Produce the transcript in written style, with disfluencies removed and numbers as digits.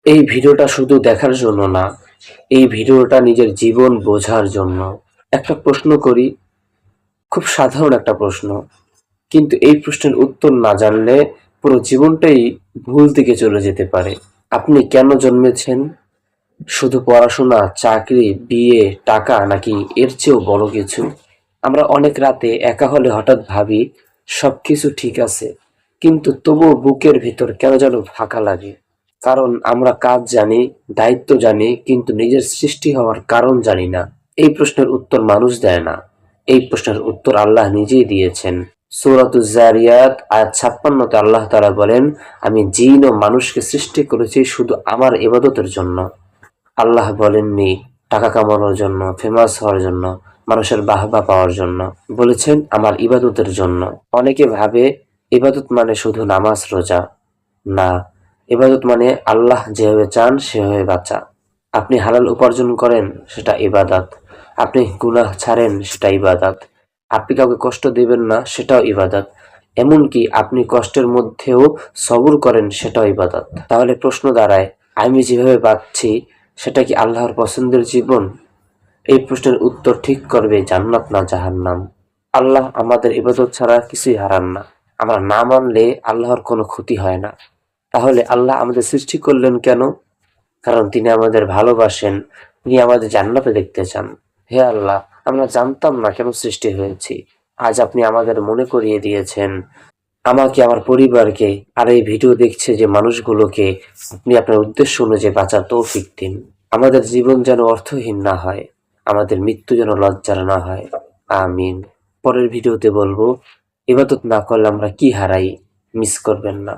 এই ভিডিওটা শুধু দেখার জন্য না, এই ভিডিওটা নিজের জীবন বোঝার জন্য। একটা প্রশ্ন করি, খুব সাধারণ একটা প্রশ্ন, কিন্তু এই প্রশ্নের উত্তর না জানলে পুরো জীবনটাই ভুল দিকে চলে যেতে পারে। আপনি কেন জন্মেছেন? শুধু পড়াশোনা, চাকরি, বিয়ে, টাকা, নাকি এর চেয়েও বড় কিছু? আমরা অনেক রাতে একা হলে হঠাৎ ভাবি সবকিছু ঠিক আছে, কিন্তু তবুও বুকের ভিতর কেন যেন ফাঁকা লাগে। কারণ আমরা কাজ জানি, দায়িত্ব জানি, কিন্তু নিজের সৃষ্টি হওয়ার কারণ জানি না। এই প্রশ্নের উত্তর মানুষ দেয় না, এই প্রশ্নের উত্তর আল্লাহ নিজেই দিয়েছেন। সূরাতুজ জারিয়াত আয়াত ৫৬তে আল্লাহ তাআলা বলেন, আমি জিন ও মানুষকে সৃষ্টি করেছি শুধু আমার ইবাদতের জন্য। আল্লাহ বলেননি টাকা কামানোর জন্য, ফেমাস হওয়ার জন্য, মানুষের বাহবা পাওয়ার জন্য। বলেছেন আমার ইবাদতের জন্য। অনেকে ভাবে ইবাদত মানে শুধু নামাজ রোজা। না, ইবাদত মানে আল্লাহ যেভাবে চান সেভাবে বাঁচা। আপনি হালাল উপার্জন করেন, সেটা ইবাদত। আপনি গুনাহ ছাড়েন, সেটা ইবাদত। আপনি কাউকে কষ্ট দেবেন না, সেটাও ইবাদত। এমনকি আপনি কষ্টের মধ্যেও সবর করেন, সেটাও ইবাদত। তাহলে প্রশ্ন দাঁড়ায়, আমি যেভাবে বাঁচছি সেটা কি আল্লাহর পছন্দের জীবন? এই প্রশ্নের উত্তর ঠিক করবে জান্নাত না জাহান্নাম। আল্লাহ আমাদের ইবাদত ছাড়া কিছুই হারান না। আমরা না মানলে আল্লাহর কোনো ক্ষতি হয় না। তাহলে আল্লাহ আমাদের সৃষ্টি করলেন কেন? কারণ তিনি আমাদের ভালোবাসেন, তিনি আমাদের জান্নাতে দেখতে চান। হে আল্লাহ, আমরা জানতাম না কেন সৃষ্টি হয়েছি। আজ আপনি আমাদের মনে করিয়ে দিয়েছেন। আমাকে, আমার পরিবারকে, আর এই ভিডিও দেখছে যে মানুষগুলোকে আপনি আপনার উদ্দেশ্য অনুযায়ী বাঁচার তৌফিক দিন। আমাদের জীবন যেন অর্থহীন না হয়, আমাদের মৃত্যু যেন লজ্জার না হয়। আমিন। পরের ভিডিওতে বলবো ইবাদত না করলে আমরা কি হারাই, মিস করবেন না।